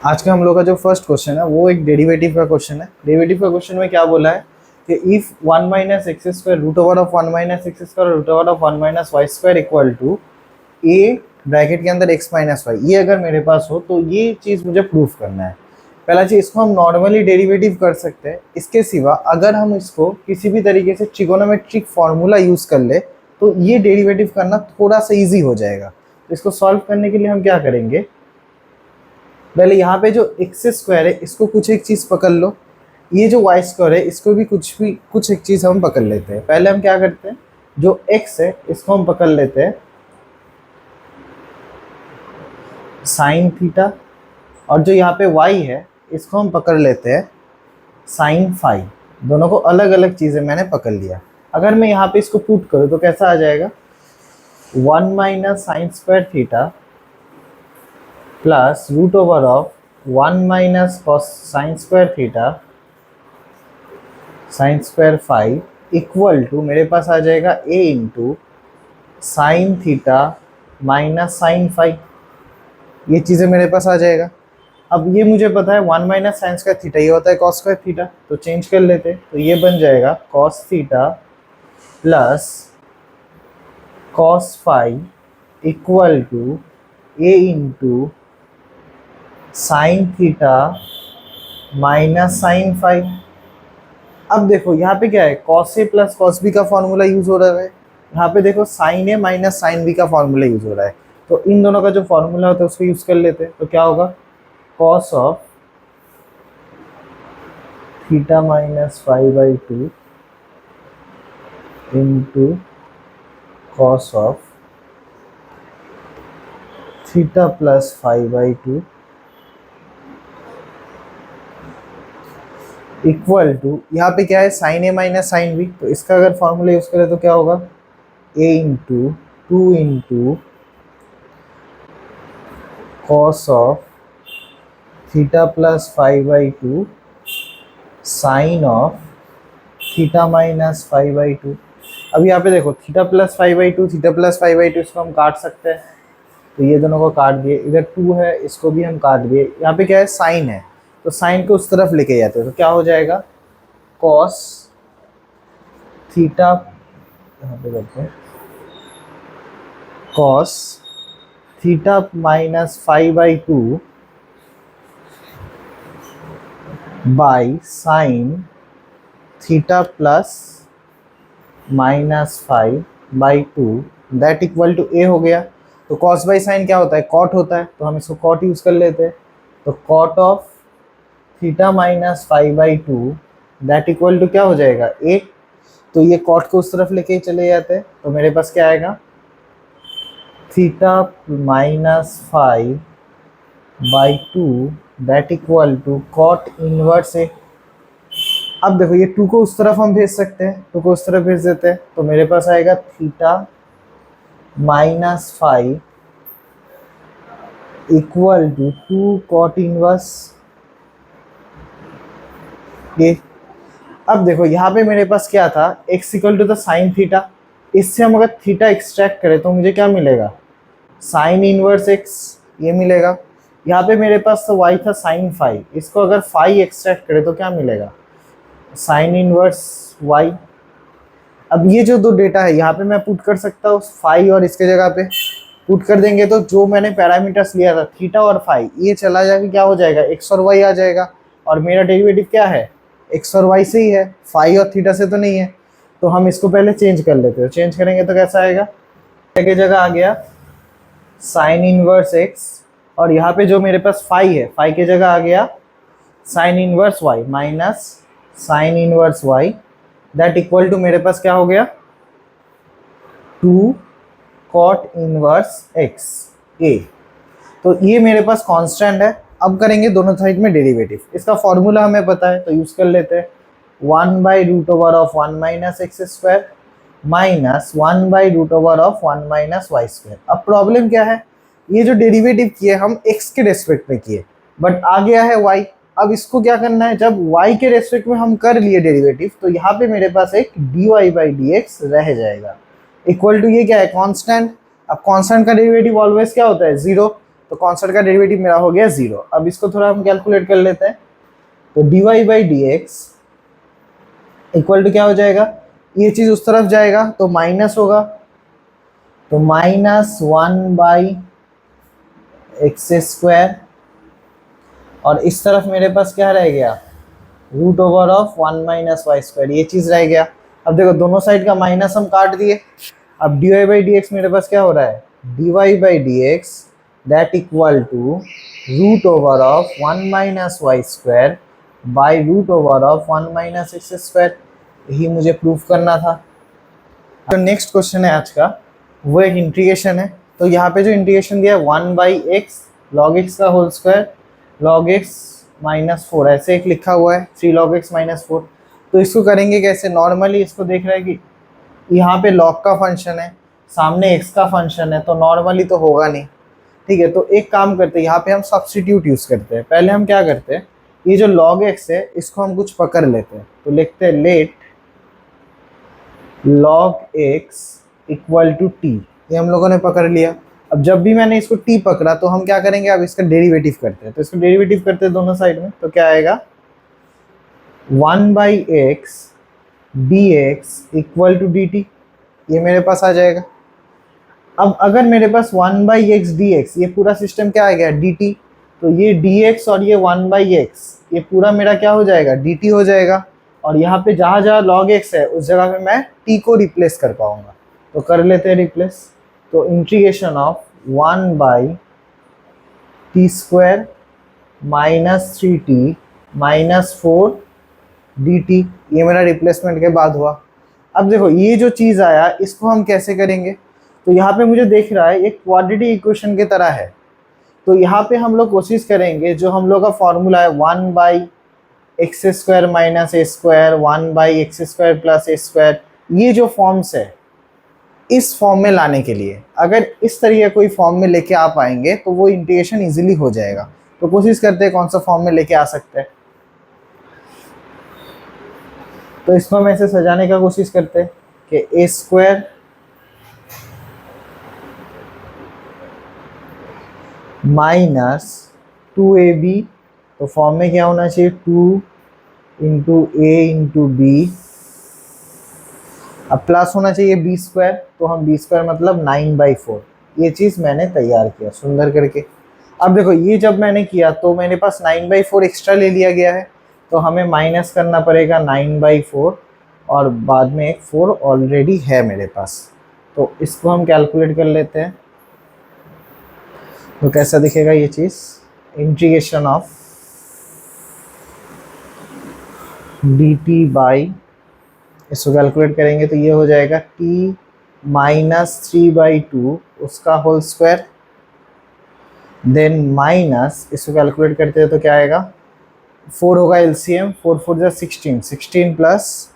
आज का हम लोग का जो फर्स्ट क्वेश्चन है वो एक डेरिवेटिव का क्वेश्चन है। डेरिवेटिव का क्वेश्चन में क्या बोला है कि if one minus x square root over of one minus x square root over of one minus Y square equal to A bracket के अंदर एक्स माइनस वाई, ये अगर मेरे पास हो तो ये चीज़ मुझे प्रूफ करना है। पहला चीज़, इसको हम नॉर्मली डेरिवेटिव कर सकते हैं। इसके सिवा अगर हम इसको किसी भी तरीके से ट्रिगोनोमेट्रिक फार्मूला यूज़ कर ले तो ये डेरिवेटिव करना थोड़ा सा ईजी हो जाएगा। तो इसको सॉल्व करने के लिए हम क्या करेंगे, पहले यहाँ पे जो एक्स स्क्वायर है इसको कुछ एक चीज़ पकड़ लो, ये जो वाई स्क्वायर है इसको भी कुछ एक चीज़ हम पकड़ लेते हैं। पहले हम क्या करते हैं, जो एक्स है इसको हम पकड़ लेते हैं साइन थीटा, और जो यहाँ पे वाई है इसको हम पकड़ लेते हैं साइन फाई। दोनों को अलग अलग चीज़ें मैंने पकड़ लिया। अगर मैं यहाँ पे इसको पुट करूँ तो कैसा आ जाएगा, one minus sine square theta plus root over of one minus cos sine square theta sine square five equal to मेरे पास आ जाएगा A into sine theta minus sine five. ये चीज़ें मेरे पास आ जाएगा। अब ये मुझे पता है one minus sine square theta ये होता है कॉस स्क्वायर थीटा, तो चेंज कर लेते हैं। तो ये बन जाएगा cos theta plus cos five equal to A into sine theta minus sine five. अब देखो यहाँ पे क्या है, cos A plus cos B का फॉर्मूला यूज हो रहा है। यहाँ पे देखो sine A minus sine B का फॉर्मूला यूज हो रहा है। तो इन दोनों का जो फॉर्मूला होता है उसको यूज कर लेते हैं। तो क्या होगा, cos of theta minus five by two into cos of theta plus five by two equal to, यहाँ पे क्या है sine A minus sine B, तो इसका अगर फॉर्मूला यूज करें तो क्या होगा, A into two into cos of theta plus five by two sine of theta minus five by two. अब यहाँ पे देखो theta plus five by two, theta plus five by to इसको हम काट सकते हैं, तो ये दोनों को काट दिए। इधर टू है इसको भी हम काट दिए। यहाँ पे क्या है साइन है, तो साइन को उस तरफ लेके जाते हैं तो क्या हो जाएगा, कॉस थीटा, यहाँ पे करते हैं cos theta minus five by two by sine theta plus minus five by two that equal to A हो गया। तो कॉस बाई साइन क्या होता है, कॉट होता है, तो हम इसको कॉट यूज कर लेते हैं। तो cot of theta minus five by two that equal to क्या हो जाएगा, ए। तो ये कॉट को उस तरफ लेके चले जाते हैं, तो मेरे पास क्या आएगा, theta minus five by two that equal to cot inverse A. अब देखो ये टू को उस तरफ हम भेज सकते हैं, टू को उस तरफ भेज देते हैं, तो मेरे पास आएगा theta minus five equal to two cot inverse A. अब देखो यहाँ पे मेरे पास क्या था, x equal to the sine theta, इससे हम अगर थीटा एक्सट्रैक्ट करें तो मुझे क्या मिलेगा, साइन इनवर्स x, ये मिलेगा। यहाँ पे मेरे पास तो y था साइन फाइव, इसको अगर फाइव एक्सट्रैक्ट करें तो क्या मिलेगा, साइन इनवर्स y। अब ये जो दो डेटा है यहाँ पे मैं पुट कर सकता हूँ फाइव, और इसके जगह पे पुट कर देंगे तो जो मैंने पैरामीटर्स लिया था थीटा और फाइव, ये चला जाके क्या हो जाएगा, x और y आ जाएगा। और मेरा डेरिवेटिव क्या है, x और y से ही है, फाइव और थीटा से तो नहीं है। तो हम इसको पहले चेंज कर लेते हैं। चेंज करेंगे तो कैसा आएगा, की जगह आ गया साइन इनवर्स x, और यहाँ पे जो मेरे पास फाइव है, फाइव की जगह आ गया sine inverse y minus sine inverse y that equal to मेरे पास क्या हो गया, two cot inverse x a। तो ये मेरे पास कांस्टेंट है। अब करेंगे दोनों साइड में डेरिवेटिव। इसका फॉर्मूला हमें पता है तो यूज कर लेते हैं, one by root over of one minus x square minus one by root over of one minus Y square. अब प्रॉब्लम क्या है, ये जो डेरिवेटिव किए हम x के रेस्पेक्ट में किए, बट आ गया है y। अब इसको क्या करना है, जब y के रेस्पेक्ट में हम कर लिए डेरिवेटिव तो यहाँ पे मेरे पास एक dy बाई dx रह जाएगा, इक्वल टू ये क्या है, कांस्टेंट। अब कांस्टेंट का डेरिवेटिव ऑलवेज क्या होता है, जीरो। तो कॉन्स्टेंट का डेरिवेटिव मेरा हो गया 0। अब इसको थोड़ा हम कैलकुलेट कर लेते हैं। तो dy by D X equal to क्या हो जाएगा, ये चीज उस तरफ जाएगा तो माइनस होगा, तो -1/x², और इस तरफ मेरे पास क्या रह गया, √1 - y², ये चीज रह गया। अब देखो दोनों साइड का माइनस हम काट दिए। अब dy बाई डी एक्स मेरे पास क्या हो रहा है, dy by D X that equal to √1 - y² by √1 - x²। यही मुझे प्रूफ करना था। तो नेक्स्ट क्वेश्चन है आज का, वो एक इंटीग्रेशन है। तो यहाँ पे जो इंटीग्रेशन दिया है 1/x log x का होल स्क्वायर log x -4, ऐसे एक लिखा हुआ है 3 log x -4। तो इसको करेंगे कैसे, नॉर्मली इसको देख रहे हैं कि यहाँ पे log का फंक्शन है, सामने x का फंक्शन है, तो नॉर्मली तो होगा नहीं। ठीक है, तो एक काम करते हैं, यहाँ पे हम सब्स्टिट्यूट यूज करते हैं। पहले हम क्या करते हैं, ये जो log x है इसको हम कुछ पकड़ लेते हैं। तो लिखते हैं let log x equal to T, ये हम लोगों ने पकड़ लिया। अब जब भी मैंने इसको t पकड़ा तो हम क्या करेंगे, अब इसका डेरिवेटिव करते हैं। तो इसको डेरिवेटिव करते हैं दोनों साइड में, तो क्या आएगा 1/x dx equal to dt, ये मेरे पास आ जाएगा। अब अगर मेरे पास 1/x dx, ये पूरा सिस्टम क्या आ गया dt, तो ये dx और ये 1/x, ये पूरा मेरा क्या हो जाएगा dt हो जाएगा। और यहाँ पे जहाँ जहाँ log x है उस जगह पे मैं t को रिप्लेस कर पाऊंगा, तो कर लेते हैं रिप्लेस। तो integration of 1/t² -3t -4 dt, ये मेरा रिप्लेसमेंट के बाद हुआ। अब देखो ये जो चीज़ आया इसको हम कैसे करेंगे, तो यहाँ पे मुझे देख रहा है एक क्वाड्रेटिक इक्वेशन की तरह है। तो यहाँ पे हम लोग कोशिश करेंगे, जो हम लोग का फॉर्मूला है 1/x² - a², 1/x² + a², ये जो फॉर्म्स है इस फॉर्म में लाने के लिए, अगर इस तरीके कोई फॉर्म में लेके आ पाएंगे तो वो इंटीग्रेशन इजीली हो जाएगा। तो कोशिश करते हैं कौन सा फॉर्म में लेके आ सकते हैं। तो इसको हम ऐसे सजाने का कोशिश करते हैं कि a² - 2ab, तो फॉर्म में क्या होना चाहिए 2 × a × b, अब प्लस होना चाहिए b², तो हम b² मतलब 9/4, ये चीज़ मैंने तैयार किया सुंदर करके। अब देखो ये जब मैंने किया तो मेरे पास 9/4 एक्स्ट्रा ले लिया गया है, तो हमें माइनस करना पड़ेगा 9/4, और बाद में एक 4 ऑलरेडी है मेरे पास। तो इसको हम कैलकुलेट कर लेते हैं। तो कैसा दिखेगा ये चीज़, इंटीग्रेशन ऑफ dt बाई, इसको कैलकुलेट करेंगे तो ये हो जाएगा t -3/2 उसका होल स्क्वायर, देन माइनस, इसको कैलकुलेट करते हैं तो क्या आएगा 4 होगा एलसीएम, 4 4 जा 16, 16 +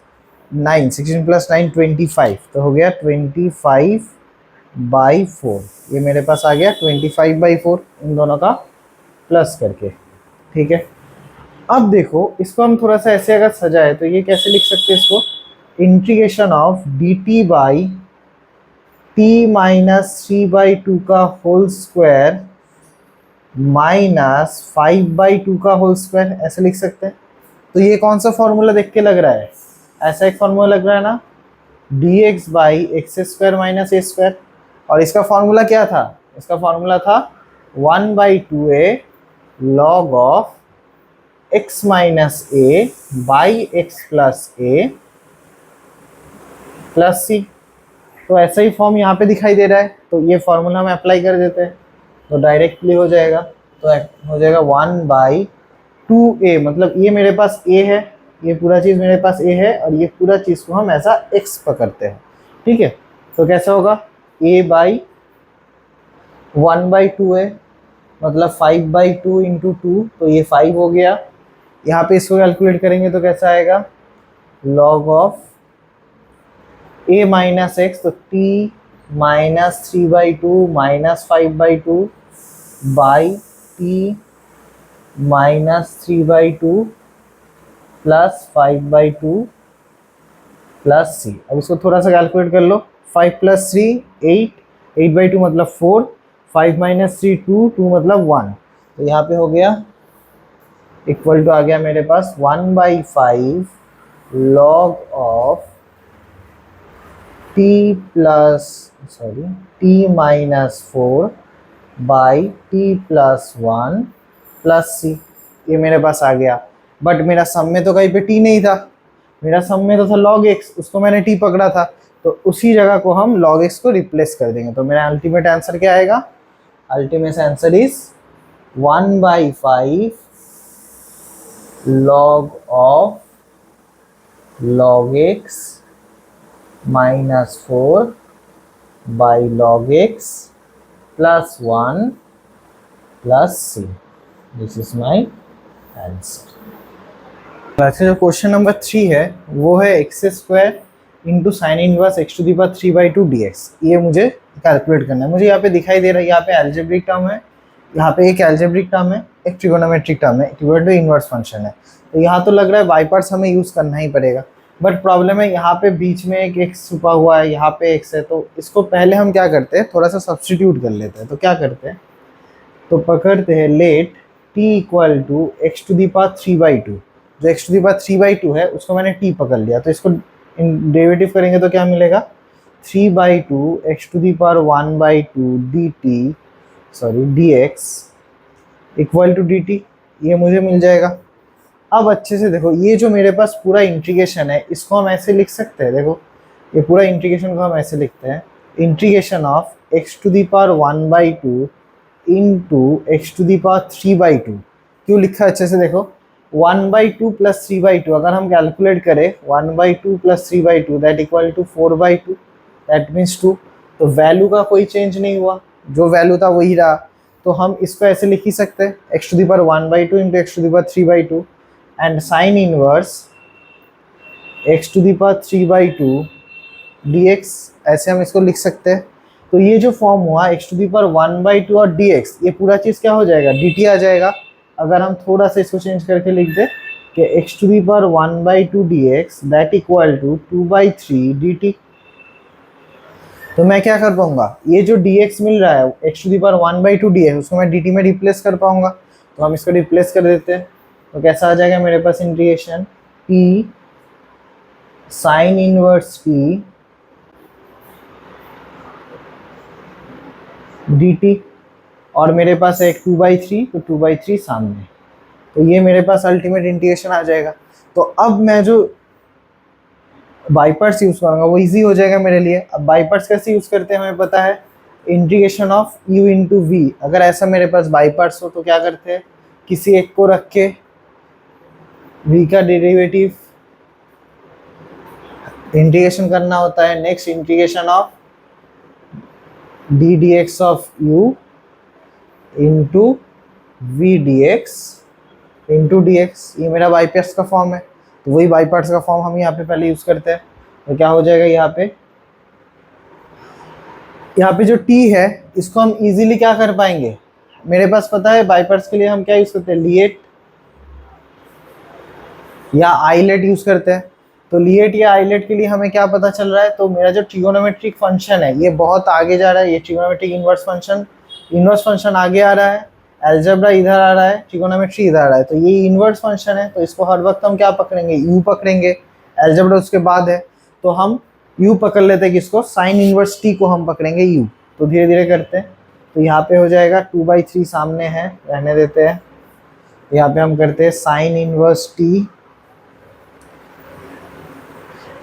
9, 16 + 9 25, तो हो गया 25/4, ये मेरे पास आ गया 25/4 इन दोनों का प्लस करके। ठीक है, अब देखो इसको हम थोड़ा सा ऐसे अगर सजाए तो ये कैसे लिख सकते हैं इसको, integration of dt by t -3/2 का होल स्क्वायर -5/2 का होल स्क्वायर, ऐसे लिख सकते हैं। तो ये कौन सा फॉर्मूला देख के लग रहा है, ऐसा एक फॉर्मूला लग रहा है ना, dx बाई x² - a², और इसका फॉर्मूला क्या था, इसका फॉर्मूला था 1/2a log of x - a by x + a + c। तो ऐसा ही फॉर्म यहाँ पे दिखाई दे रहा है, तो ये फॉर्मूला हम अप्लाई कर देते हैं तो डायरेक्टली हो जाएगा। तो हो जाएगा 1/2a, मतलब ये मेरे पास a है, ये पूरा चीज़ मेरे पास a है, और ये पूरा चीज़ को हम ऐसा x पकड़ते हैं। ठीक है, तो कैसा होगा a बाई 1/2a मतलब 5/2 × 2, तो ये 5 हो गया। यहाँ पे इसको कैलकुलेट करेंगे तो कैसा आएगा log ऑफ a - x, तो t -3/2 -5/2 बाई t -3/2 + 5/2 + c। अब इसको थोड़ा सा कैलकुलेट कर लो, 5 + 3 8, 8/2 मतलब 4, 5 माइनस 3 2, 2 मतलब 1, तो यहाँ पे हो गया इक्वल टू आ गया मेरे पास 1/5 log of t plus sorry t minus 4 by t plus 1 plus c। ये मेरे पास आ गया, बट मेरा सम में तो कहीं पे t नहीं था, मेरा सम में तो था log x, उसको मैंने t पकड़ा था, तो उसी जगह को हम log x को रिप्लेस कर देंगे। तो मेरा अल्टीमेट आंसर क्या आएगा? Ultimate answer is 1/5 log of log x minus 4 by log x plus 1 plus c. This is my answer. अच्छा, जो क्वेश्चन नंबर 3 है वो है X square into sine inverse X to the power 3/2 dx। ये मुझे calculate करना है। मुझे यहाँ पे दिखाई दे रहा है, यहाँ पे एल्जेब्रिक टर्म है, यहाँ पे एक एल्जेब्रिक टर्म है, एक ट्रिगोनोमेट्रिक टर्म है, इक्वल टू इनवर्स फंक्शन है। तो यहाँ तो लग रहा है बाई पार्ट्स हमें यूज़ करना ही पड़ेगा, बट प्रॉब्लम है यहाँ पे बीच में एक एक्स छुपा हुआ है, यहाँ पे एक्स है, तो इसको पहले हम क्या करते हैं, थोड़ा सा सब्सटीट्यूट कर लेते हैं। तो क्या करते हैं, तो पकड़ते हैं let t equal to X to the power 3/2। जो एक्स टू दी पावर 3/2 है उसको मैंने t पकड़ लिया, तो इसको डेरिवेटिव करेंगे तो क्या मिलेगा, 3/2 X to the power 1/2 dt sorry dx equal to dt, ये मुझे मिल जाएगा। अब अच्छे से देखो, ये जो मेरे पास पूरा इंटीग्रेशन है इसको हम ऐसे लिख सकते हैं। देखो ये पूरा इंटीग्रेशन को हम ऐसे लिखते हैं, integration of X to the power 1/2 into X to the power 3/2। क्यों लिखा है अच्छे से देखो, 1/2 प्लस 3/2, अगर हम कैलकुलेट करें 1/2 plus 3/2 that equal to 4/2, that means 2। तो वैल्यू का कोई चेंज नहीं हुआ, जो वैल्यू था वही रहा। तो हम इसको ऐसे लिख ही सकते हैं, X to the power 1/2 into X to the power 3/2 and sine inverse X to the power 3/2 dx, ऐसे हम इसको लिख सकते हैं। तो ये जो फॉर्म हुआ एक्स टू दी पावर 1/2 और dx, ये पूरा चीज़ क्या हो जाएगा, dt आ जाएगा। अगर हम थोड़ा सा इसको चेंज करके लिख दे कि X to the power 1/2 dx that equal to 2/3 dt, तो मैं क्या कर पाऊंगा, ये जो dx मिल रहा है X to the power 1/2 dx, उसको मैं dt में रिप्लेस कर पाऊंगा। तो हम इसको रिप्लेस कर देते हैं, तो कैसा आ जाएगा मेरे पास integration t sine inverse t dt, और मेरे पास है एक 2/3, तो 2/3 सामने, तो ये मेरे पास अल्टीमेट इंटीग्रेशन आ जाएगा। तो अब मैं जो बाई पार्ट्स यूज़ करूँगा वो इजी हो जाएगा मेरे लिए। अब बाई पार्ट्स कैसे यूज़ करते हैं हमें पता है, integration of u into V. अगर ऐसा मेरे पास बाई पार्ट्स हो तो क्या करते हैं, किसी एक को रख के v का डेरिवेटिव इंटीग्रेशन करना होता है। Next integration of d dx of u into V D X into D X, ये मेरा बाई पार्ट्स का फॉर्म है। तो वही बाई पार्ट्स का फॉर्म हम यहाँ पे पहले यूज़ करते हैं। तो क्या हो जाएगा, यहाँ पे जो t है इसको हम इजीली क्या कर पाएंगे, मेरे पास पता है बाई पार्ट्स के लिए हम क्या यूज़ करते हैं, लिएट या आईलेट यूज़ करते हैं। तो लिएट या आईलेट के लिए हमें क्या पता चल रहा है, तो मेरा जो ट्रिगोनोमेट्रिक फंक्शन है ये बहुत आगे जा रहा है, ये ट्रिगोनोमेट्रिक इनवर्स फंक्शन आगे आ रहा है, अलजेब्रा इधर आ रहा है, ट्रिगोनोमेट्री इधर आ रहा है। तो ये इनवर्स फंक्शन है, तो इसको हर वक्त हम क्या पकड़ेंगे, u पकड़ेंगे, अलजेब्रा उसके बाद है, तो हम u पकड़ लेते हैं। किसको, साइन इनवर्स t को हम पकड़ेंगे u। तो धीरे धीरे करते हैं, तो यहाँ पे हो जाएगा 2/3 सामने है, रहने देते हैं। यहाँ पे हम करते हैं sign inverse t,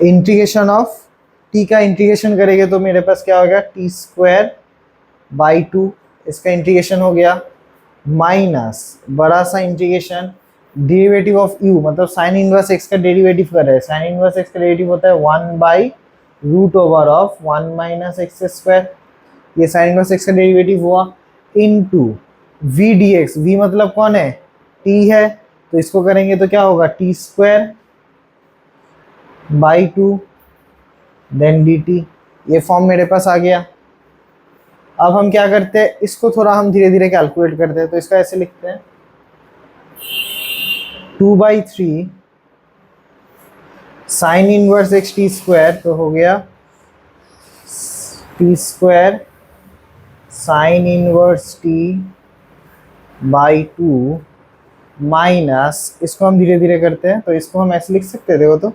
integration of t का इंटीग्रेशन करेंगे तो मेरे पास क्या होगा, t²/2, इसका इंटीग्रेशन हो गया, माइनस बड़ा सा इंटीग्रेशन डेरिवेटिव ऑफ u, मतलब साइन इनवर्स x का डेरिवेटिव कर रहे हैं। साइन इनवर्स x का डेरिवेटिव होता है 1/√1 माइनस x², ये साइन इनवर्स x का डेरिवेटिव हुआ, इनटू v dx, v मतलब कौन है, t है, तो इसको करेंगे तो क्या होगा, t²/2 देन dt, ये फॉर्म मेरे पास आ गया। अब हम क्या करते हैं, इसको थोड़ा हम धीरे धीरे कैलकुलेट करते हैं। तो इसका ऐसे लिखते हैं 2/3 साइन इनवर्स x t², तो हो गया t² sign inverse T by two minus, इसको हम धीरे धीरे करते हैं तो इसको हम ऐसे लिख सकते हैं, देखो तो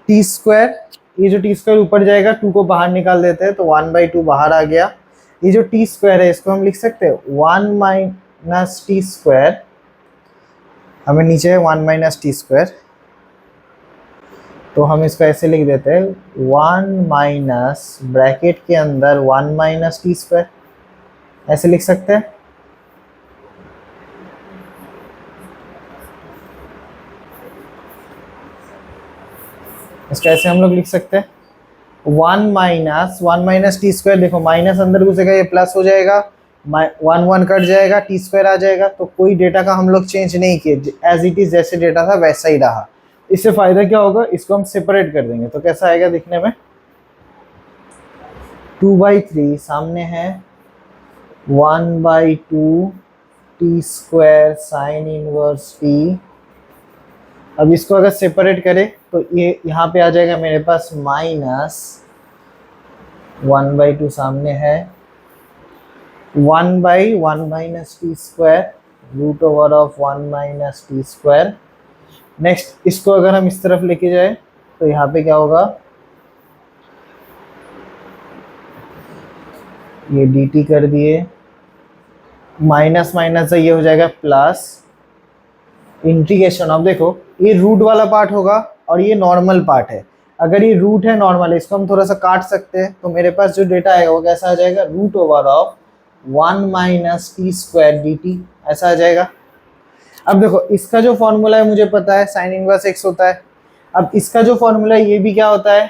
टी स्क्वायर, ये जो टी स्क्वायर ऊपर जाएगा, टू को बाहर निकाल देते हैं तो 1/2 बाहर आ गया। ये जो टी स्क्वायर है इसको हम लिख सकते हैं 1 माइनस टी स्क्वायर, हमें नीचे है 1 माइनस टी स्क्वायर, तो हम इसको ऐसे लिख देते हैं 1 माइनस ब्रैकेट के अंदर 1 माइनस टी स्क्वायर, ऐसे लिख सकते हैं। इसको ऐसे हम लोग लिख सकते हैं 1 माइनस टी स्क्वायर, देखो माइनस अंदर घुसेगा, ये प्लस हो जाएगा, 1 कट जाएगा, टी स्क्वायर आ जाएगा, तो कोई डेटा का हम लोग चेंज नहीं किए, एज इट इज जैसे डेटा था वैसा ही रहा। इससे फायदा क्या होगा, इसको हम सेपरेट कर देंगे तो कैसा आएगा दिखने में, 2/3 सामने है 1/2 T square sine inverse T. अब इसको अगर सेपरेट करें तो ये यहाँ पे आ जाएगा मेरे पास माइनस 1/2 सामने है 1/1 minus T square root over of 1 minus T square. Next इसको अगर हम इस तरफ लेके जाए तो यहाँ पे क्या होगा, ये dt कर दिए, माइनस माइनस से ये हो जाएगा प्लस, इंटीग्रेशन। अब देखो ये रूट वाला पार्ट होगा और ये नॉर्मल पार्ट है, अगर ये रूट है नॉर्मल, इसको हम थोड़ा सा काट सकते हैं तो मेरे पास जो डेटा आएगा वो कैसा आ जाएगा, root over of 1 minus T square D T, ऐसा आ जाएगा। अब देखो इसका जो फॉर्मूला है मुझे पता है, साइन इनवर्स एक्स होता है। अब इसका जो फॉर्मूला है ये भी क्या होता है,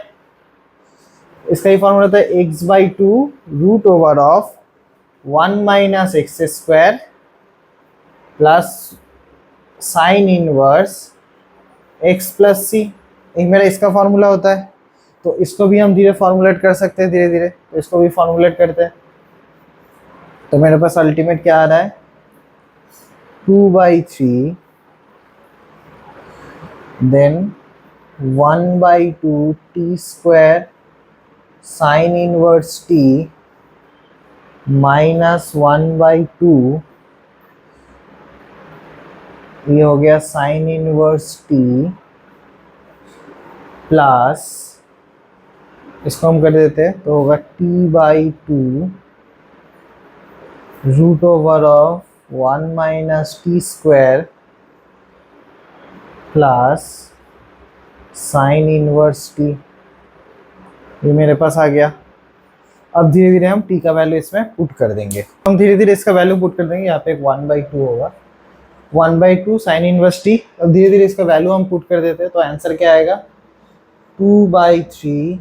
इसका ही फॉर्मूला होता है x/2 root over of 1 minus x square plus sine inverse x plus C, एक मेरा इसका फॉर्मूला होता है। तो इसको भी हम धीरे फॉर्मुलेट कर सकते हैं, धीरे धीरे, तो इसको भी फॉर्मुलेट करते हैं। तो मेरे पास अल्टीमेट क्या आ रहा है, 2/3 then 1/2 T square sine inverse T minus 1/2, ये हो गया साइन इनवर्स टी प्लस, इसको हम कर देते हैं तो होगा t/2 root over of 1 minus T square plus sine inverse T, ये मेरे पास आ गया। अब धीरे धीरे हम t का वैल्यू इसमें पुट कर देंगे, हम धीरे धीरे इसका वैल्यू पुट कर देंगे, यहाँ पे एक 1/2 होगा, 1/2 साइन इनवर्स टी। अब धीरे धीरे इसका वैल्यू हम पुट कर देते हैं तो आंसर क्या आएगा, 2/3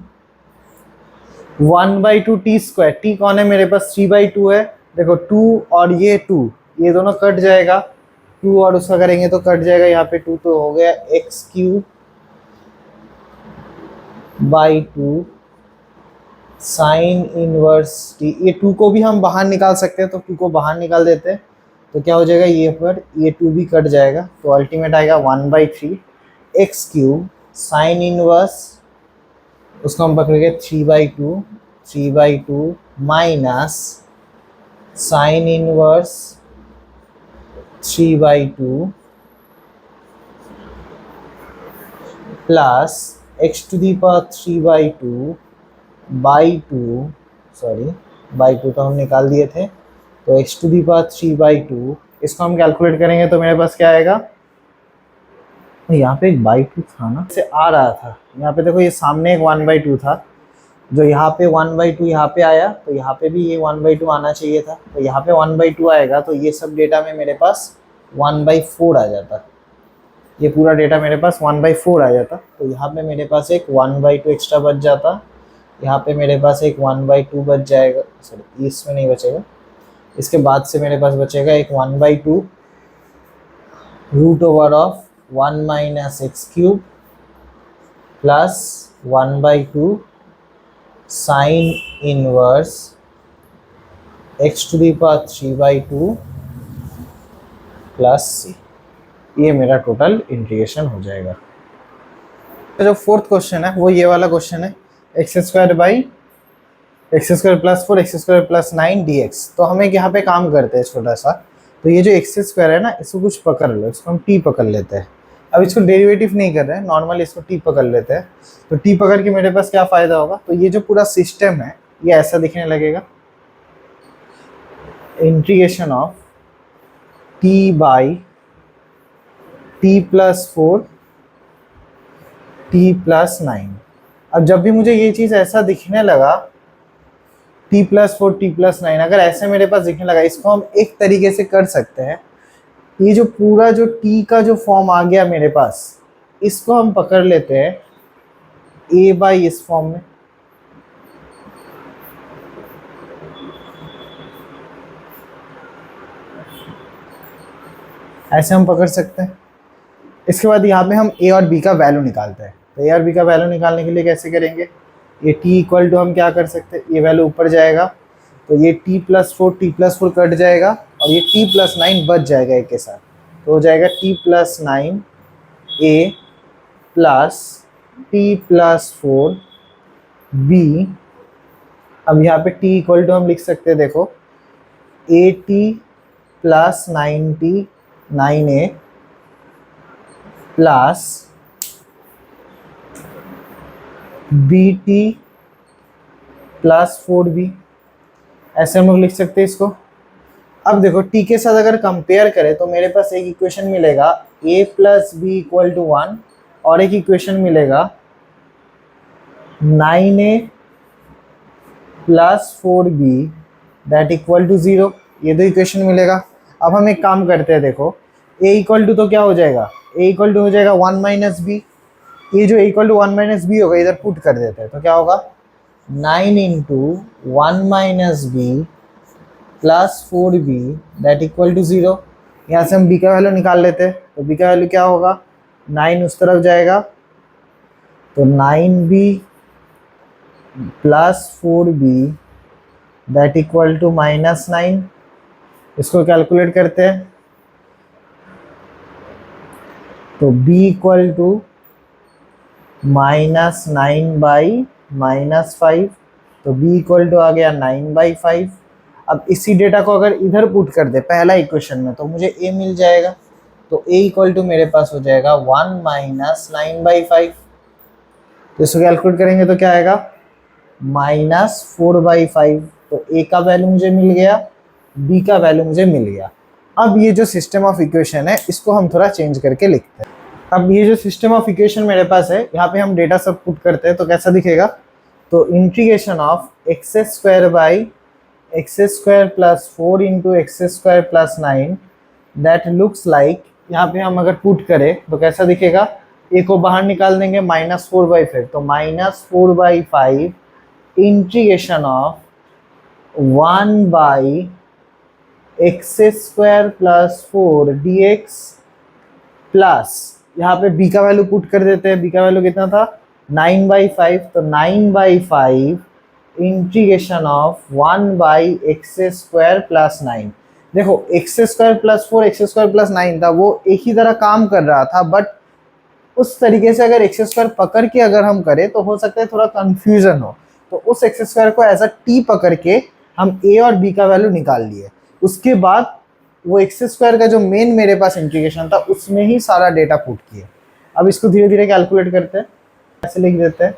1/2 टी स्क्वायर, टी कौन है मेरे पास, 3/2 है, देखो 2 और ये 2 ये दोनों कट जाएगा, 2 और उसका करेंगे तो कट जाएगा, यहाँ पे 2 तो हो गया x³ by 2 sign inverse T. ये 2 को भी हम बाहर निकाल सकते हैं तो 2 को बाहर निकाल देते हैं तो क्या हो जाएगा, ये पर ये 2 भी कट जाएगा तो अल्टीमेट आएगा 1/3 x³ साइन इनवर्स, उसको हम पकड़ेंगे 3/2 minus sine inverse 3/2 plus x³ 3/2 sorry by 2 तो हम निकाल दिए थे, तो x³, इसको हम कैलकुलेट करेंगे तो मेरे पास क्या आएगा, यहाँ पे एक बाई 2 था ना, से आ रहा था, यहाँ पे देखो ये सामने एक 1/2 था, जो यहाँ पे 1/2 यहाँ पे आया तो यहाँ पे भी ये 1/2 आना चाहिए था, तो यहाँ पे 1/2 आएगा तो ये सब डेटा में मेरे पास 1/4 आ जाता, ये पूरा डेटा मेरे पास 1/4 आ जाता, तो यहाँ पे मेरे पास एक 1/2 एक्स्ट्रा बच जाता, यहाँ पे मेरे पास एक 1/2 बच जाएगा, सॉरी इसमें नहीं बचेगा, इसके बाद से मेरे पास बचेगा एक 1/2 root over of 1 minus x³ plus 1/2 sine inverse x³ plus c, ये मेरा टोटल इंटीग्रेशन हो जाएगा। जो फोर्थ क्वेश्चन है वो ये वाला क्वेश्चन है, x² by x square plus 4 x square plus 9 dx। तो हमें यहाँ पे काम करते हैं छोटा सा। तो ये जो एक्स स्क्वायर है ना, इसको कुछ पकड़ लो, इसको हम टी पकड़ लेते हैं। अब इसको डेरिवेटिव नहीं कर रहे हैं, नॉर्मली इसको टी पकड़ लेते हैं। तो टी पकड़ के मेरे पास क्या फ़ायदा होगा, तो ये जो पूरा सिस्टम है ये ऐसा दिखने लगेगा। Integration of T by T plus 4 T plus 9। अब जब भी मुझे ये चीज़ ऐसा दिखने लगा, टी प्लस 4 टी प्लस 9, अगर ऐसे मेरे पास दिखने लगा, इसको हम एक तरीके से कर सकते हैं। ये जो पूरा जो टी का जो फॉर्म आ गया मेरे पास, इसको हम पकड़ लेते हैं ए बाई इस फॉर्म में। ऐसे हम पकड़ सकते हैं। इसके बाद यहाँ पे हम ए और बी का वैल्यू निकालते हैं। तो ए और बी का वैल्यू निकालने के लिए कैसे करेंगे, ये टी इक्वल टू हम क्या कर सकते हैं, ये वैल्यू ऊपर जाएगा, तो ये टी प्लस 4 कट जाएगा और ये टी प्लस 9 बच जाएगा एक के साथ। तो हो जाएगा T plus 9 A plus T plus 4 B. अब यहाँ पे टी इक्वल टू हम लिख सकते हैं, देखो, A T plus 9 A plus B T plus 4 B. ऐसे हम लोग लिख सकते हैं इसको। अब देखो, टी के साथ अगर कंपेयर करें तो मेरे पास एक इक्वेशन मिलेगा a plus B equal to 1 और एक इक्वेशन मिलेगा 9a plus 4b that equal to 0। ये दो इक्वेशन मिलेगा। अब हम एक काम करते हैं, देखो, a इक्वल टू तो क्या हो जाएगा, a इक्वल टू हो जाएगा 1 माइनस बी। ये जो इक्वल टू 1 माइनस बी होगा इधर पुट कर देते हैं, तो क्या होगा 9 into 1 minus B plus 4b that equal to 0। यहाँ से हम b का वैल्यू निकाल लेते हैं। तो b का वैल्यू क्या होगा, 9 उस तरफ जाएगा, तो 9b plus 4b that equal to -9। इसको कैलकुलेट करते हैं, तो b इक्वल टू -9/-5, तो b इक्वल टू आ गया 9/5। अब इसी डेटा को अगर इधर पुट कर दे पहला इक्वेशन में, तो मुझे a मिल जाएगा। तो a इक्वल टू मेरे पास हो जाएगा 1 माइनस 9/5। तो इसको कैलकुलेट करेंगे तो क्या आएगा, -4/5। तो a का वैल्यू मुझे मिल गया, b का वैल्यू मुझे मिल गया। अब ये जो सिस्टम ऑफ इक्वेशन है इसको हम थोड़ा चेंज करके लिखते हैं। अब ये जो सिस्टम ऑफ इक्वेशन मेरे पास है, यहाँ पे हम डेटा सब पुट करते हैं तो कैसा दिखेगा, तो integration of x square by x square plus 4 into x square plus 9 that looks like, यहाँ पे हम अगर पुट करें तो कैसा दिखेगा, ए को बाहर निकाल देंगे -4/5, तो -4/5 integration of 1 by x square plus 4 dx plus, यहाँ पे b का वैल्यू पुट कर देते हैं। b का वैल्यू कितना था, 9/5, तो 9/5 integration of 1 by x square plus 9। देखो, x square plus 4 x square plus 9 था, वो एक ही तरह काम कर रहा था, बट उस तरीके से अगर एक्स स्क्वायर पकड़ के अगर हम करें तो हो सकता है थोड़ा कंफ्यूजन हो। तो उस एक्स स्क्वायर को एज अ टी पकड़ के हम a और b का वैल्यू निकाल लिए। उसके बाद वो एक्स स्क्वायर का जो मेन मेरे पास इंटीग्रेशन था उसमें ही सारा डेटा पुट किए। अब इसको धीरे धीरे कैलकुलेट करते हैं। ऐसे लिख देते हैं,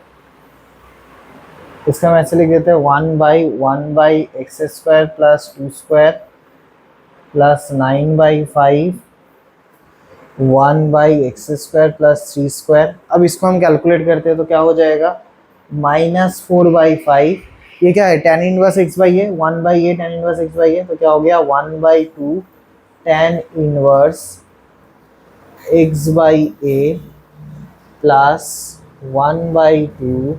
इसका हम ऐसे लिख देते हैं 1 by x square plus 2 square plus 9/5 1 by x square plus 3 square. अब इसको हम कैलकुलेट करते हैं तो क्या हो जाएगा, -4/5, ये क्या है, tan इनवर्स x बाई है, 1/a tan inverse x by है, तो क्या हो गया 1/2 tan inverse x by a plus 1/2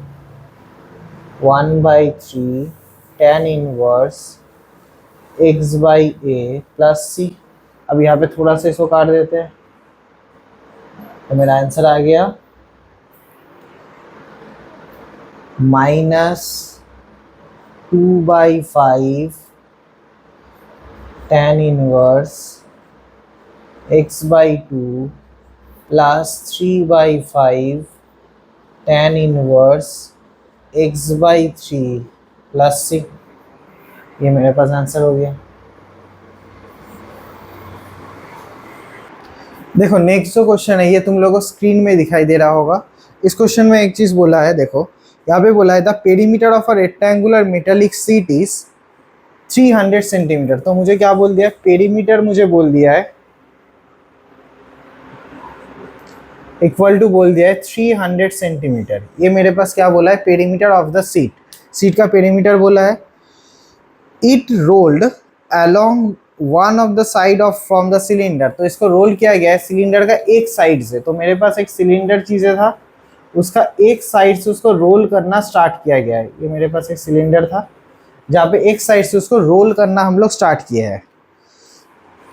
1/3 tan inverse x by a plus c। अब यहाँ पे थोड़ा सा इसको काट देते हैं, तो मेरा आंसर आ गया -2/5 tan inverse x by 2 plus 3/5 tan inverse x by 3 plus C. ये मेरे पास आंसर हो गया। देखो नेक्स्ट जो क्वेश्चन है ये तुम लोगों को स्क्रीन में दिखाई दे रहा होगा। इस क्वेश्चन में एक चीज बोला है, देखो यहाँ पे बोला है the perimeter of a rectangular metallic seat is 300 centimetre. तो मुझे क्या बोल दिया, पेरीमीटर मुझे बोल दिया है इक्वल टू बोल दिया है 300 सेंटीमीटर। ये मेरे पास क्या बोला है, perimeter of the seat, seat का पेरीमीटर बोला है। It rolled along one of the side of from the cylinder. तो इसको रोल किया गया है सिलेंडर का एक साइड से। तो मेरे पास एक सिलेंडर चीज़ें था, उसका एक साइड से उसको रोल करना स्टार्ट किया गया है। ये मेरे पास एक सिलेंडर था जहाँ पे एक साइड से उसको रोल करना हम लोग स्टार्ट किए हैं।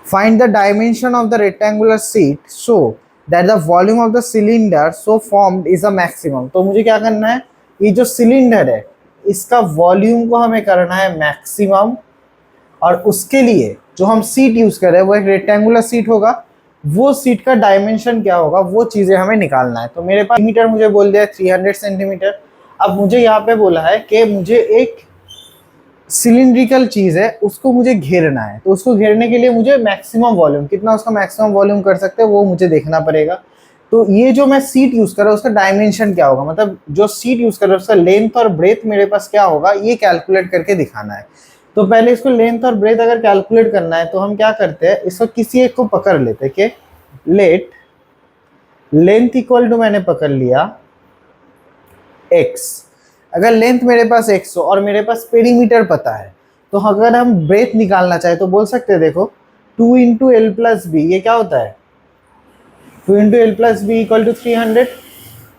Find the dimension of the rectangular seat so that the volume of the cylinder so formed is a maximum. तो मुझे क्या करना है, ये जो सिलेंडर है इसका वॉल्यूम को हमें करना है मैक्सिमम, और उसके लिए जो हम सीट यूज कर रहे हैं वो एक रेक्टेंगुलर सीट होगा, वो सीट का डायमेंशन क्या होगा वो चीजें हमें निकालना है। तो मेरे पास मीटर मुझे बोल दिया है 300 सेंटीमीटर। अब मुझे यहाँ पे बोला है कि मुझे एक सिलिंड्रिकल चीज है उसको मुझे घेरना है। तो उसको घेरने के लिए मुझे मैक्सिमम वॉल्यूम, कितना उसका मैक्सिमम वॉल्यूम कर सकते हैं वो मुझे देखना पड़ेगा। तो ये जो मैं सीट यूज कर रहा हूँ उसका डायमेंशन क्या होगा, मतलब जो सीट यूज कर रहा हूँ उसका लेंथ और ब्रेथ मेरे पास क्या होगा ये कैलकुलेट करके दिखाना है। तो पहले इसको लेंथ और ब्रेथ अगर कैलकुलेट करना है तो हम क्या करते हैं, इसको किसी एक को पकड़ लेते हैं कि लेट लेंथ इक्वल टू मैंने पकड़ लिया x। अगर लेंथ मेरे पास x हो और मेरे पास पेरीमीटर पता है तो अगर हम ब्रेथ निकालना चाहे तो बोल सकते हैं, देखो 2 इंटू एल प्लस बी, ये क्या होता है 2 into L plus B equal to 300।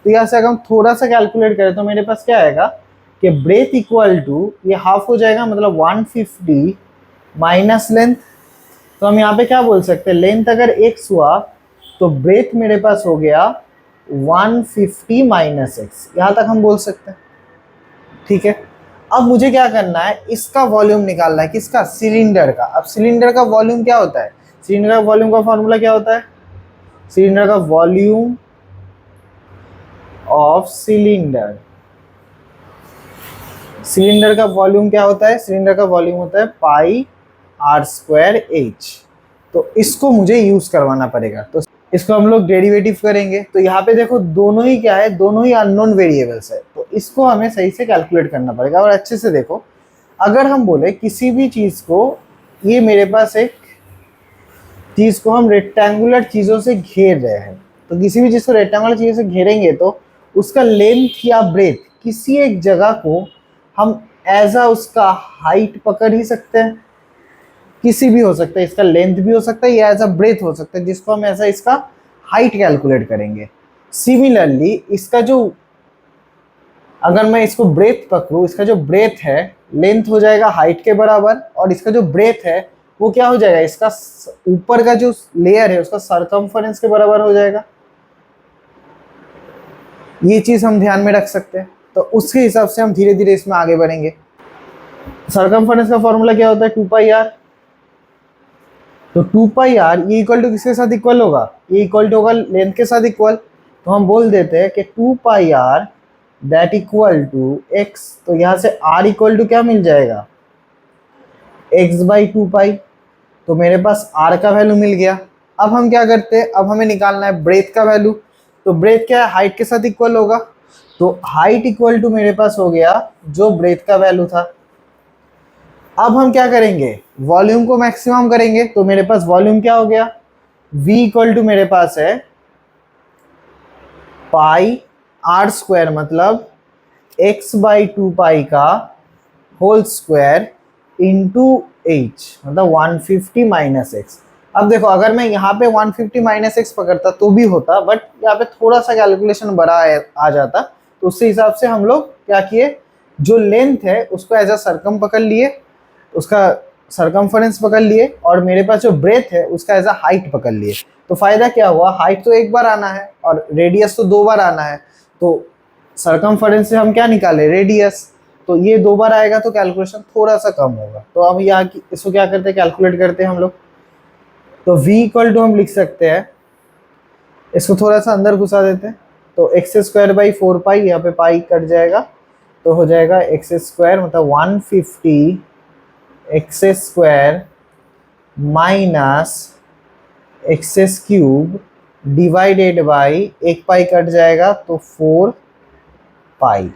तो यहाँ से अगर हम थोड़ा सा कैलकुलेट करें तो मेरे पास क्या आएगा कि ब्रेथ इक्वल टू ये हाफ हो जाएगा, मतलब 150 माइनस लेंथ। तो हम यहाँ पे क्या बोल सकते हैं, लेंथ अगर x हुआ तो ब्रेथ मेरे पास हो गया 150 माइनस एक्स, यहाँ तक हम बोल सकते हैं। ठीक है, अब मुझे क्या करना है, इसका वॉल्यूम निकालना है, किसका, सिलेंडर का। अब सिलेंडर का वॉल्यूम क्या होता है, सिलेंडर का वॉल्यूम का फॉर्मूला क्या होता है, सिलेंडर का वॉल्यूम ऑफ सिलेंडर, सिलेंडर का वॉल्यूम क्या होता है, सिलेंडर का वॉल्यूम होता है पाई आर स्क्वायर एच। तो इसको मुझे यूज करवाना पड़ेगा, तो इसको हम लोग डेरिवेटिव करेंगे। तो यहाँ पे देखो दोनों ही क्या है, दोनों ही अननोन वेरिएबल्स है, तो इसको हमें सही से कैलकुलेट करना पड़ेगा। और अच्छे से देखो, अगर हम बोले किसी भी चीज को, ये मेरे पास एक चीज को हम रेक्टेंगुलर चीजों से घेर रहे हैं, तो किसी भी चीज को रेक्टेंगुलर चीजों से घेरेंगे तो उसका लेंथ या ब्रेथ किसी एक जगह को हम एज अ उसका हाइट पकड़ ही सकते हैं, किसी भी हो सकता है, इसका लेंथ भी हो सकता है या एज अ ब्रेथ हो सकता है, जिसको हम ऐसा इसका हाइट कैलकुलेट करेंगे। सिमिलरली इसका जो, अगर मैं इसको ब्रेथ पकड़ूं, इसका जो ब्रेथ है लेंथ हो जाएगा हाइट के बराबर, और इसका जो ब्रेथ है वो क्या हो जाएगा, इसका ऊपर का जो लेयर है उसका सरकमफरेंस के बराबर हो जाएगा। ये चीज हम ध्यान में रख सकते हैं, तो उसके हिसाब से हम धीरे धीरे इसमें आगे बढ़ेंगे। सरकमफरेंस का फॉर्मूला क्या होता है, 2πr। तो 2πr ये इक्वल टू किसके साथ इक्वल होगा, ये इक्वल टू होगा लेंथ के साथ इक्वल। तो हम बोल देते हैं कि 2πr that equal to x। तो यहाँ से r इक्वल टू क्या मिल जाएगा, x/2π। तो मेरे पास r का वैल्यू मिल गया। अब हम क्या करते हैं, अब हमें निकालना है ब्रेथ का वैल्यू। तो ब्रेथ क्या है, हाइट के साथ इक्वल होगा। तो हाइट इक्वल टू मेरे पास हो गया जो ब्रेथ का वैल्यू था। अब हम क्या करेंगे, वॉल्यूम को मैक्सिमम करेंगे। तो मेरे पास वॉल्यूम क्या हो गया, v इक्वल टू मेरे पास है पाई आर स्क्वायर, मतलब x/2π का होल स्क्वायर इंटू एच, मतलब 150 माइनस एक्स। अब देखो अगर मैं यहाँ पे 150 माइनस एक्स पकड़ता तो भी होता, बट यहाँ पे थोड़ा सा कैलकुलेशन बड़ा आ जाता। तो उसके हिसाब से हम लोग क्या किए, जो लेंथ है उसको एज अ सरकम पकड़ लिए, उसका सरकमफरेंस पकड़ लिए, और मेरे पास जो ब्रेथ है उसका एज अ हाइट पकड़ लिए। तो फायदा क्या हुआ, हाइट तो एक बार आना है और रेडियस तो 2 बार आना है। तो सरकमफरेंस से हम क्या निकाले, रेडियस। तो ये 2 बार आएगा तो कैलकुलेशन थोड़ा सा कम होगा। तो अब यहाँ इसको क्या करते हैं, कैलकुलेट करते हैं हम लोग। तो v इक्वल टू हम लिख सकते हैं, इसको थोड़ा सा अंदर घुसा देते हैं। तो x² बाई 4π, यहाँ पे पाई कट जाएगा, तो हो जाएगा एक्स स्क्वायर मतलब 150 x square minus x cube divided by एक पाई कट जाएगा तो 4 पाई।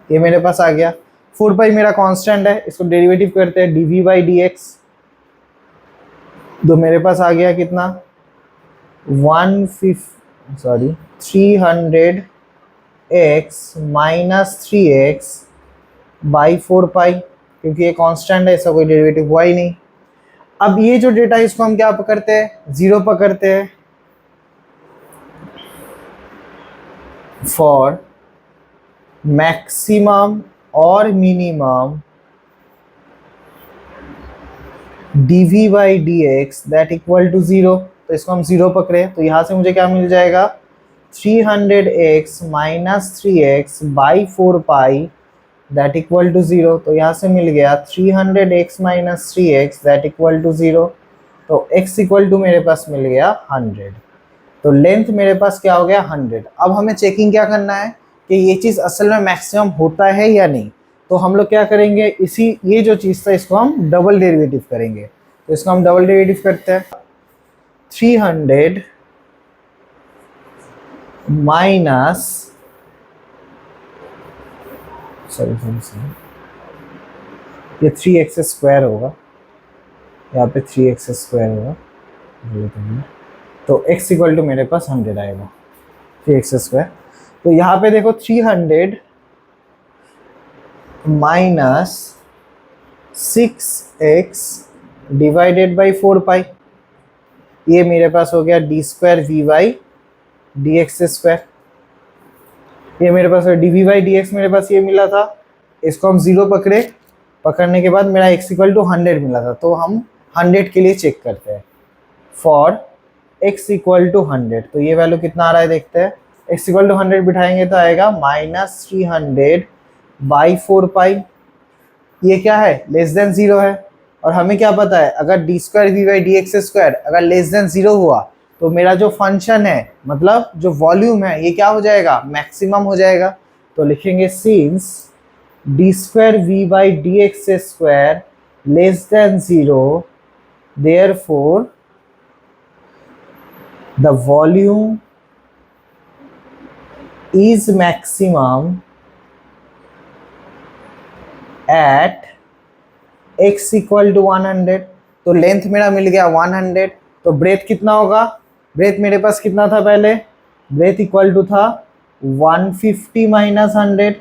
ये मेरे पास आ गया। 4 पाई मेरा कांस्टेंट है, इसको डेरिवेटिव करते हैं dv बाई डी एक्स। तो मेरे पास आ गया कितना 300 एक्स माइनस 3x बाई 4 पाई, क्योंकि ये कांस्टेंट है, इसका कोई डेरिवेटिव हुआ ही नहीं। अब ये जो डेटा इसको हम क्या पकड़ते हैं, जीरो पकड़ते हैं। फॉर मैक्सिमम और minimum dv by D X that equal to zero, तो इसको हम जीरो पकड़े, तो यहां से मुझे क्या मिल जाएगा 300x minus 3x by 4 pi that equal to zero. तो यहाँ से मिल गया 300x minus 3x that equal to zero. तो x इक्वल टू मेरे पास मिल गया 100। तो लेंथ मेरे पास क्या हो गया 100। अब हमें चेकिंग क्या करना है कि ये चीज़ असल में मैक्सिमम होता है या नहीं। तो हम लोग क्या करेंगे, इसी ये जो चीज़ था इसको हम डबल डेरिवेटिव करेंगे। तो इसको हम डबल डेरिवेटिव करते हैं। 300 माइनस सॉरी ये 3x स्क्वायर होगा, यहाँ पे 3x स्क्वायर होगा, तो x इक्वल टू मेरे पास 100 आएगा 3x स्क्वायर। तो यहाँ पे देखो 300 माइनस 6x डिवाइडेड बाई 4 पाई, ये मेरे पास हो गया d square we by D x square. ये मेरे पास d v by D x मेरे पास ये मिला था, इसको हम जीरो पकड़े, पकड़ने के बाद मेरा x इक्वल टू 100 मिला था। तो हम 100 के लिए चेक करते हैं। फॉर x इक्वल टू 100, तो ये वैल्यू कितना आ रहा है देखते हैं। x इक्वल टू 100 बिठाएंगे तो आएगा माइनस 300 बाई 4 पाई। ये क्या है, लेस देन जीरो है, और हमें क्या पता है अगर D square we by D x square अगर लेस देन जीरो हुआ तो मेरा जो फंक्शन है मतलब जो वॉल्यूम है ये क्या हो जाएगा, मैक्सिमम हो जाएगा। तो लिखेंगे since D square we by D x square less than zero therefore the volume is maximum at x equal to 100। तो लेंथ मेरा मिल गया 100, तो ब्रेथ कितना होगा, ब्रेथ मेरे पास कितना था पहले, ब्रेथ इक्वल टू था 150 माइनस 100।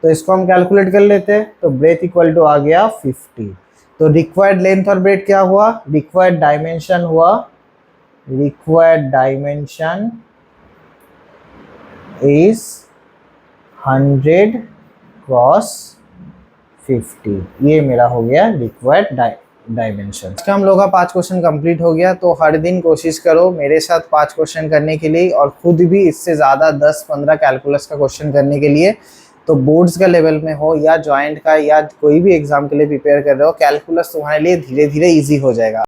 तो इसको हम कैलकुलेट कर लेते हैं, तो ब्रेथ इक्वल टू आ गया 50। तो रिक्वायर्ड लेंथ और ब्रेथ क्या हुआ, रिक्वायर्ड डायमेंशन हुआ, रिक्वायर्ड डायमेंशन इज 100 क्रॉस 50। ये मेरा हो गया रिक्वायर्ड डायमेंशन। इसका हम लोग का 5 क्वेश्चन कंप्लीट हो गया। तो हर दिन कोशिश करो मेरे साथ 5 क्वेश्चन करने के लिए, और खुद भी इससे ज़्यादा 10-15 कैलकुलस का क्वेश्चन करने के लिए। तो बोर्ड्स का लेवल में हो या जॉइंट का या कोई भी एग्जाम के लिए प्रिपेयर कर रहे हो, कैलकुलस तुम्हारे लिए धीरे धीरे ईजी हो जाएगा।